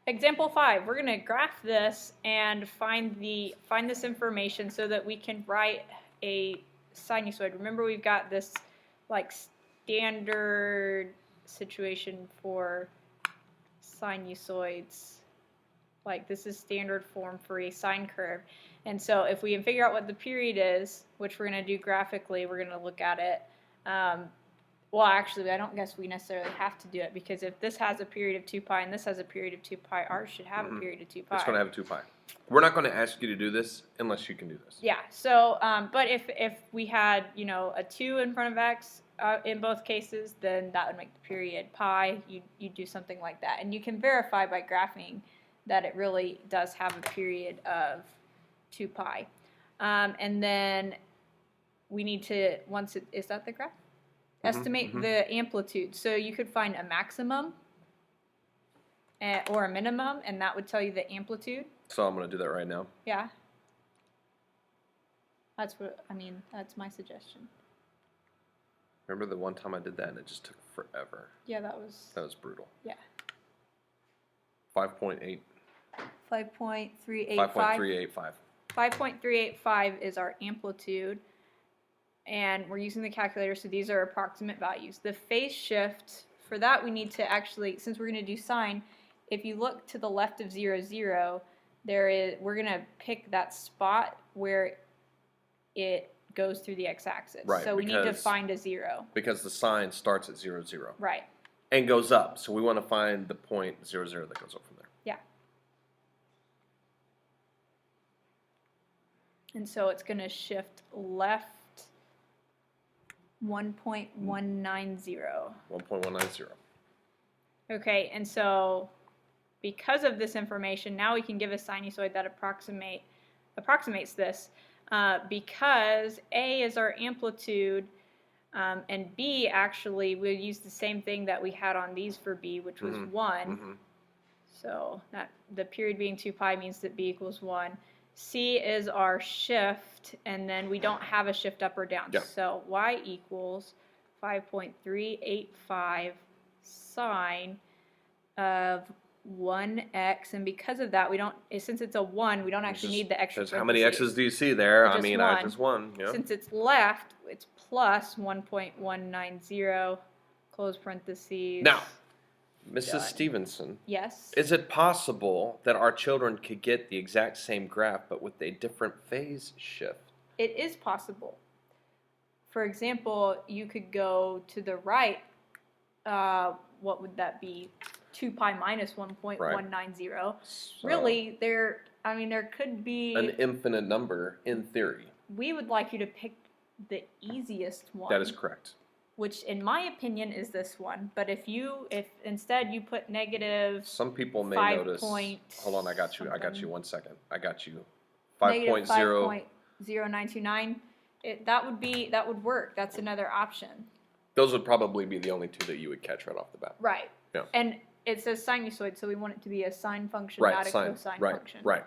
Example 5, we're going to graph this and find this information so that we can write a sinusoid. Remember, we've got this like standard situation for sinusoids. Like this is standard form for a sine curve. And so if we can figure out what the period is, which we're going to do graphically, we're going to look at it. Well, actually, I don't guess we necessarily have to do it, because if this has a period of 2 pi and this has a period of 2 pi, ours should have a period of 2 pi. It's going to have 2 pi. We're not going to ask you to do this unless you can do this. Yeah. So, but if we had, you know, a 2 in front of x in both cases, then that would make the period pi. You do something like that, and you can verify by graphing that it really does have a period of 2 pi. And then we need to, is that the graph? Estimate the amplitude. So you could find a maximum or a minimum, and that would tell you the amplitude. So I'm going to do that right now. Yeah. That's that's my suggestion. Remember the one time I did that and it just took forever? Yeah, that was brutal. Yeah. 5.8. 5.385. 5.385. 5.385 is our amplitude. And we're using the calculator, so these are approximate values. The phase shift, for that we need to actually, since we're going to do sine, if you look to the left of 0, 0, we're going to pick that spot where it goes through the x-axis. Right, so we need to find a 0. Because the sine starts at 0, 0. Right. And goes up, so we want to find the point 0, 0 that goes up from there. Yeah. And so it's going to shift left 1.190. 1.190. Okay, and so because of this information, now we can give a sinusoid that approximates this. Because A is our amplitude, and B, actually, we'll use the same thing that we had on these for B, which was 1. So that the period being 2 pi means that B equals 1. C is our shift, and then we don't have a shift up or down. Yeah. So y equals 5.385 sine of 1x, and because of that, we don't, since it's a 1, we don't actually need the extra parentheses. How many x's do you see there? I mean, one. just one. Yeah. Since it's left, it's plus 1.190, close parentheses. Now, Mrs. Done. Stevenson. Yes. Is it possible that our children could get the exact same graph but with a different phase shift? It is possible. For example, you could go to the right. What would that be? 2 pi minus 1.190. Right. Really, there could be an infinite number in theory. We would like you to pick the easiest one. That is correct. Which, in my opinion, is this one. But if instead you put negative, some people may 5 notice. Hold on, I got you. 1 second. I got you. 5.0. 5.0929. That would work. That's another option. Those would probably be the only two that you would catch right off the bat. Right. Yeah. And it says sinusoid, so we want it to be a sine function, right, not a cosine right, function. Right.